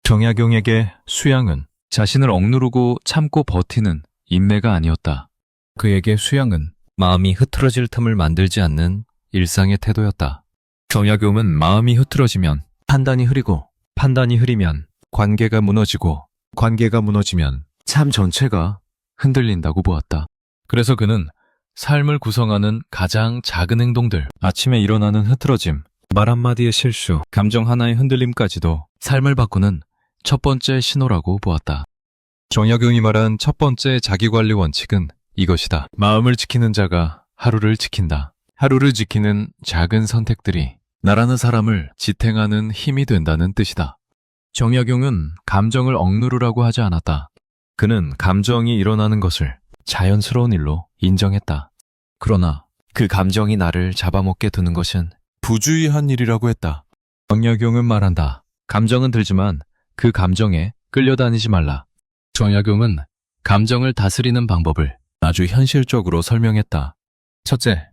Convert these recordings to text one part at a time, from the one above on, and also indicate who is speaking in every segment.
Speaker 1: 정약용에게 수양은 자신을 억누르고 참고 버티는 인내가 아니었다. 그에게 수양은 마음이 흐트러질 틈을 만들지 않는 일상의 태도였다. 정약용은 마음이 흐트러지면 판단이 흐리고, 판단이 흐리면 관계가 무너지고, 관계가 무너지면 삶 전체가 흔들린다고 보았다. 그래서 그는 삶을 구성하는 가장 작은 행동들, 아침에 일어나는 흐트러짐, 말 한마디의 실수, 감정 하나의 흔들림까지도 삶을 바꾸는 첫 번째 신호라고 보았다. 정약용이 말한 첫 번째 자기관리 원칙은 이것이다. 마음을 지키는 자가 하루를 지킨다. 하루를 지키는 작은 선택들이 나라는 사람을 지탱하는 힘이 된다는 뜻이다. 정약용은 감정을 억누르라고 하지 않았다. 그는 감정이 일어나는 것을 자연스러운 일로 인정했다. 그러나 그 감정이 나를 잡아먹게 두는 것은 부주의한 일이라고 했다. 정약용은 말한다. 감정은 들지만 그 감정에 끌려다니지 말라. 정약용은 감정을 다스리는 방법을 아주 현실적으로 설명했다. 첫째,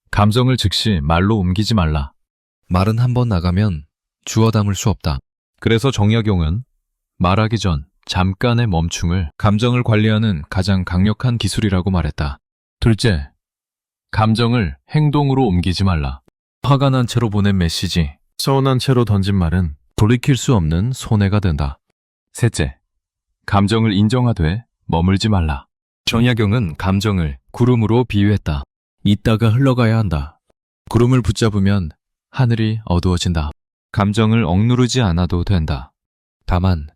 Speaker 1: 감정을 즉시 말로 옮기지 말라. 말은 한번 나가면 주워 담을 수 없다. 그래서 정약용은 말하기 전 잠깐의 멈춤을 감정을 관리하는 가장 강력한 기술이라고 말했다. 둘째, 감정을 행동으로 옮기지 말라. 화가 난 채로 보낸 메시지, 서운한 채로 던진 말은 돌이킬 수 없는 손해가 된다. 셋째, 감정을 인정하되 머물지 말라. 정약용은 감정을 구름으로 비유했다. 있다가 흘러가야 한다. 구름을 붙잡으면 하늘이 어두워진다. 감정을 억누르지 않아도 된다. 다만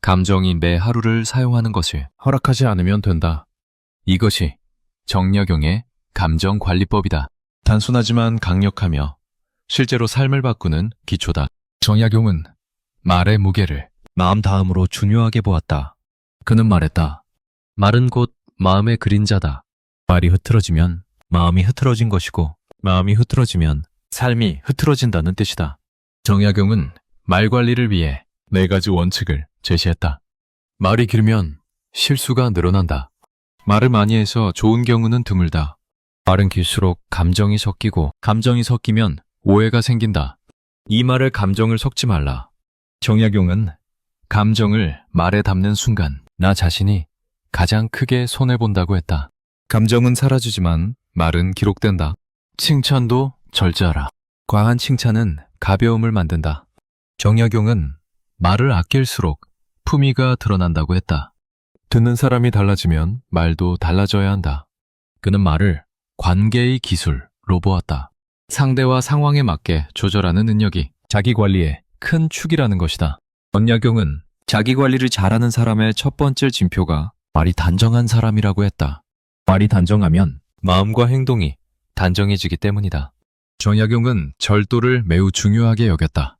Speaker 1: 감정이 매 하루를 사용하는 것을 허락하지 않으면 된다. 이것이 정약용의 감정관리법이다. 단순하지만 강력하며 실제로 삶을 바꾸는 기초다. 정약용은 말의 무게를 마음 다음으로 중요하게 보았다. 그는 말했다. 말은 곧 마음의 그림자다. 말이 흐트러지면 마음이 흐트러진 것이고, 마음이 흐트러지면 삶이 흐트러진다는 뜻이다. 정약용은 말 관리를 위해 4가지 원칙을 제시했다. 말이 길면 실수가 늘어난다. 말을 많이 해서 좋은 경우는 드물다. 말은 길수록 감정이 섞이고, 감정이 섞이면 오해가 생긴다. 이 말에 감정을 섞지 말라. 정약용은 감정을 말에 담는 순간 나 자신이 가장 크게 손해본다고 했다. 감정은 사라지지만 말은 기록된다. 칭찬도 절제하라. 과한 칭찬은 가벼움을 만든다. 정약용은 말을 아낄수록 품위가 드러난다고 했다. 듣는 사람이 달라지면 말도 달라져야 한다. 그는 말을 관계의 기술로 보았다. 상대와 상황에 맞게 조절하는 능력이 자기 관리의 큰 축이라는 것이다. 정약용은 자기 관리를 잘하는 사람의 첫 번째 징표가 말이 단정한 사람이라고 했다. 말이 단정하면 마음과 행동이 단정해지기 때문이다. 정약용은 절도를 매우 중요하게 여겼다.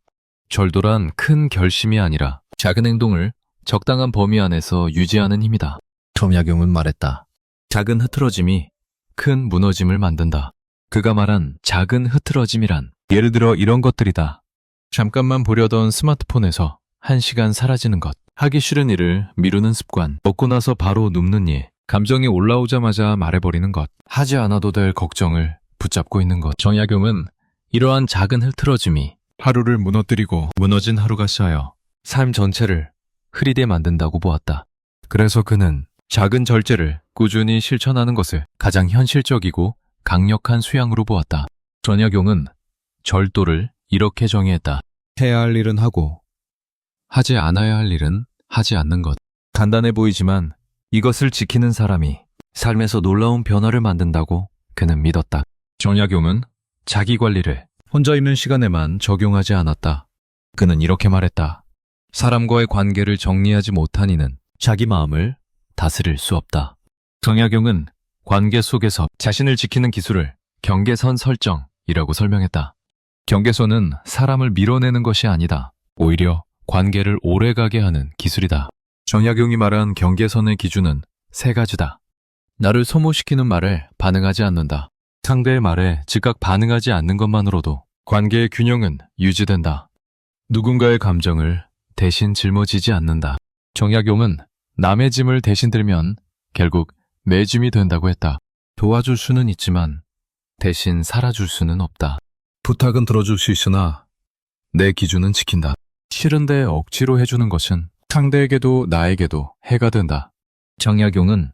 Speaker 1: 절도란 큰 결심이 아니라 작은 행동을 적당한 범위 안에서 유지하는 힘이다. 정약용은 말했다. 작은 흐트러짐이 큰 무너짐을 만든다. 그가 말한 작은 흐트러짐이란 예를 들어 이런 것들이다. 잠깐만 보려던 스마트폰에서 1시간 사라지는 것, 하기 싫은 일을 미루는 습관, 먹고 나서 바로 눕는 일, 감정이 올라오자마자 말해버리는 것, 하지 않아도 될 걱정을 붙잡고 있는 것. 정약용은 이러한 작은 흐트러짐이 하루를 무너뜨리고 무너진 하루가 쌓여 삶 전체를 흐리게 만든다고 보았다. 그래서 그는 작은 절제를 꾸준히 실천하는 것을 가장 현실적이고 강력한 수양으로 보았다. 정약용은 절도를 이렇게 정의했다. 해야 할 일은 하고 하지 않아야 할 일은 하지 않는 것. 간단해 보이지만 이것을 지키는 사람이 삶에서 놀라운 변화를 만든다고 그는 믿었다. 정약용은 자기 관리를 혼자 있는 시간에만 적용하지 않았다. 그는 이렇게 말했다. 사람과의 관계를 정리하지 못한 이는 자기 마음을 다스릴 수 없다. 정약용은 관계 속에서 자신을 지키는 기술을 경계선 설정이라고 설명했다. 경계선은 사람을 밀어내는 것이 아니다. 오히려 관계를 오래가게 하는 기술이다. 정약용이 말한 경계선의 기준은 3가지다. 나를 소모시키는 말에 반응하지 않는다. 상대의 말에 즉각 반응하지 않는 것만으로도 관계의 균형은 유지된다. 누군가의 감정을 대신 짊어지지 않는다. 정약용은 남의 짐을 대신 들면 결국 내 짐이 된다고 했다. 도와줄 수는 있지만 대신 살아줄 수는 없다. 부탁은 들어줄 수 있으나 내 기준은 지킨다. 싫은데 억지로 해주는 것은 상대에게도 나에게도 해가 된다. 정약용은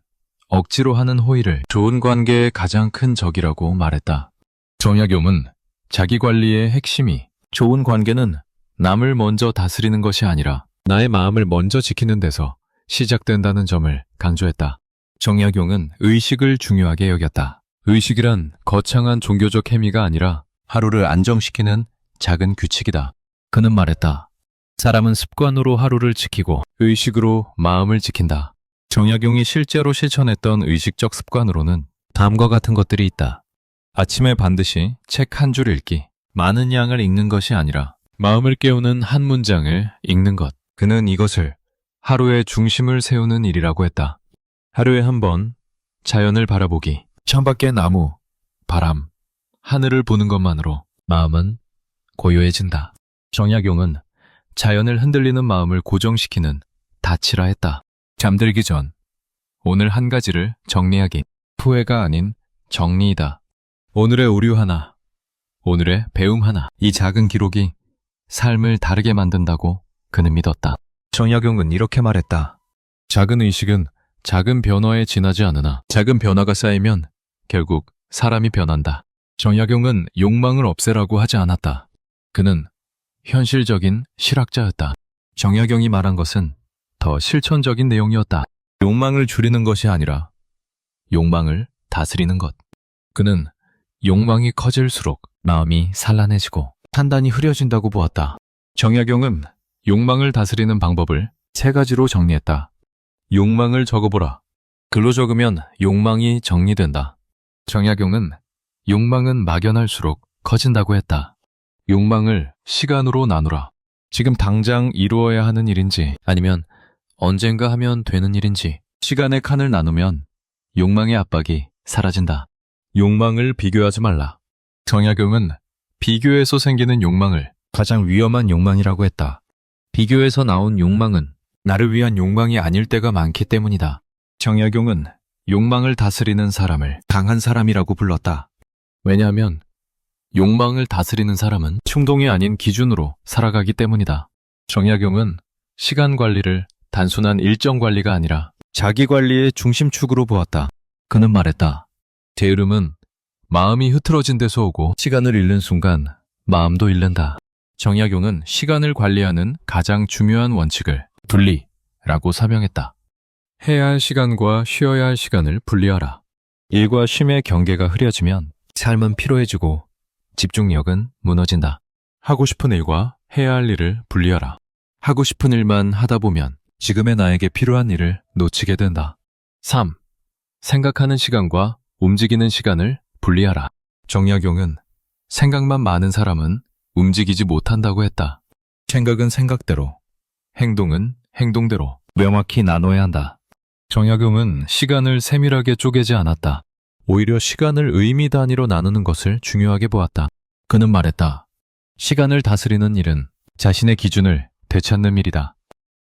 Speaker 1: 억지로 하는 호의를 좋은 관계의 가장 큰 적이라고 말했다. 정약용은 자기 관리의 핵심이 좋은 관계는 남을 먼저 다스리는 것이 아니라 나의 마음을 먼저 지키는 데서 시작된다는 점을 강조했다. 정약용은 의식을 중요하게 여겼다. 의식이란 거창한 종교적 행위가 아니라 하루를 안정시키는 작은 규칙이다. 그는 말했다. 사람은 습관으로 하루를 지키고 의식으로 마음을 지킨다. 정약용이 실제로 실천했던 의식적 습관으로는 다음과 같은 것들이 있다. 아침에 반드시 책 한 줄 읽기, 많은 양을 읽는 것이 아니라 마음을 깨우는 한 문장을 읽는 것. 그는 이것을 하루의 중심을 세우는 일이라고 했다. 하루에 한 번 자연을 바라보기, 창밖의 나무, 바람, 하늘을 보는 것만으로 마음은 고요해진다. 정약용은 자연을 흔들리는 마음을 고정시키는 닻이라 했다. 잠들기 전 오늘 한 가지를 정리하기. 후회가 아닌 정리이다. 오늘의 오류 하나, 오늘의 배움 하나. 이 작은 기록이 삶을 다르게 만든다고 그는 믿었다. 정약용은 이렇게 말했다. 작은 의식은 작은 변화에 지나지 않으나 작은 변화가 쌓이면 결국 사람이 변한다. 정약용은 욕망을 없애라고 하지 않았다. 그는 현실적인 실학자였다. 정약용이 말한 것은 더 실천적인 내용이었다. 욕망을 줄이는 것이 아니라 욕망을 다스리는 것. 그는 욕망이 커질수록 마음이 산란해지고 판단이 흐려진다고 보았다. 정약용은 욕망을 다스리는 방법을 3가지로 정리했다. 욕망을 적어보라. 글로 적으면 욕망이 정리된다. 정약용은 욕망은 막연할수록 커진다고 했다. 욕망을 시간으로 나누라. 지금 당장 이루어야 하는 일인지 아니면 언젠가 하면 되는 일인지. 시간의 칸을 나누면 욕망의 압박이 사라진다. 욕망을 비교하지 말라. 정약용은 비교에서 생기는 욕망을 가장 위험한 욕망이라고 했다. 비교에서 나온 욕망은 나를 위한 욕망이 아닐 때가 많기 때문이다. 정약용은 욕망을 다스리는 사람을 강한 사람이라고 불렀다. 왜냐하면 욕망을 다스리는 사람은 충동이 아닌 기준으로 살아가기 때문이다. 정약용은 시간 관리를 단순한 일정 관리가 아니라 자기 관리의 중심축으로 보았다. 그는 말했다. 게으름은 마음이 흐트러진 데서 오고 시간을 잃는 순간 마음도 잃는다. 정약용은 시간을 관리하는 가장 중요한 원칙을 분리라고 사명했다. 해야 할 시간과 쉬어야 할 시간을 분리하라. 일과 쉼의 경계가 흐려지면 삶은 피로해지고 집중력은 무너진다. 하고 싶은 일과 해야 할 일을 분리하라. 하고 싶은 일만 하다 보면 지금의 나에게 필요한 일을 놓치게 된다. 3. 생각하는 시간과 움직이는 시간을 분리하라. 정약용은 생각만 많은 사람은 움직이지 못한다고 했다. 생각은 생각대로, 행동은 행동대로 명확히 나눠야 한다. 정약용은 시간을 세밀하게 쪼개지 않았다. 오히려 시간을 의미 단위로 나누는 것을 중요하게 보았다. 그는 말했다. 시간을 다스리는 일은 자신의 기준을 되찾는 일이다.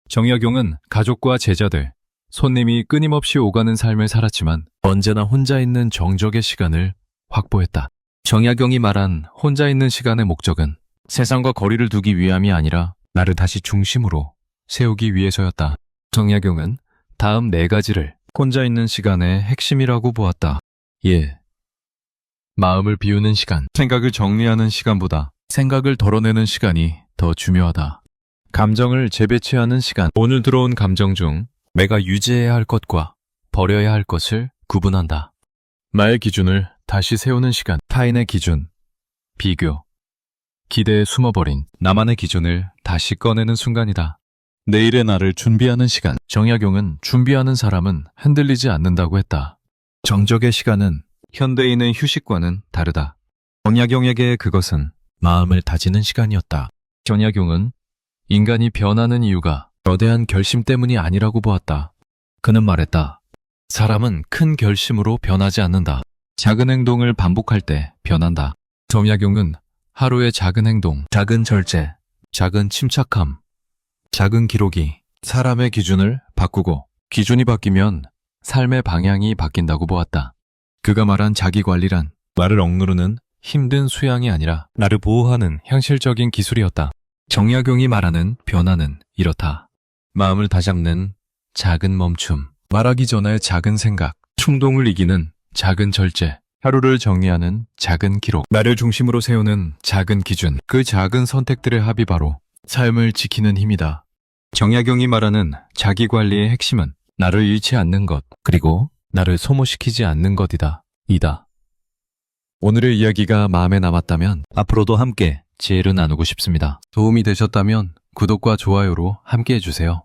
Speaker 1: 정약용은 가족과 제자들, 손님이 끊임없이 오가는 삶을 살았지만 언제나 혼자 있는 정적의 시간을 확보했다. 정약용이 말한 혼자 있는 시간의 목적은 세상과 거리를 두기 위함이 아니라 나를 다시 중심으로 세우기 위해서였다. 정약용은 다음 4가지를 혼자 있는 시간의 핵심이라고 보았다. 예. 마음을 비우는 시간, 생각을 정리하는 시간보다 생각을 덜어내는 시간이 더 중요하다. 감정을 재배치하는 시간, 오늘 들어온 감정 중 내가 유지해야 할 것과 버려야 할 것을 구분한다. 나의 기준을 다시 세우는 시간, 타인의 기준, 비교, 기대에 숨어버린 나만의 기준을 다시 꺼내는 순간이다. 내일의 나를 준비하는 시간, 정약용은 준비하는 사람은 흔들리지 않는다고 했다. 정적의 시간은 현대인의 휴식과는 다르다. 정약용에게 그것은 마음을 다지는 시간이었다. 정약용은 인간이 변하는 이유가 거대한 결심 때문이 아니라고 보았다. 그는 말했다. 사람은 큰 결심으로 변하지 않는다. 작은 행동을 반복할 때 변한다. 정약용은 하루의 작은 행동, 작은 절제, 작은 침착함, 작은 기록이 사람의 기준을 바꾸고 기준이 바뀌면 삶의 방향이 바뀐다고 보았다. 그가 말한 자기관리란 나를 억누르는 힘든 수양이 아니라 나를 보호하는 현실적인 기술이었다. 정약용이 말하는 변화는 이렇다. 마음을 다잡는 작은 멈춤, 말하기 전에 작은 생각, 충동을 이기는 작은 절제, 하루를 정리하는 작은 기록, 나를 중심으로 세우는 작은 기준, 그 작은 선택들의 합이 바로 삶을 지키는 힘이다. 정약용이 말하는 자기관리의 핵심은 나를 잃지 않는 것, 그리고 나를 소모시키지 않는 것이다. 오늘의 이야기가 마음에 남았다면 앞으로도 함께 지혜를 나누고 싶습니다. 도움이 되셨다면 구독과 좋아요로 함께 해주세요.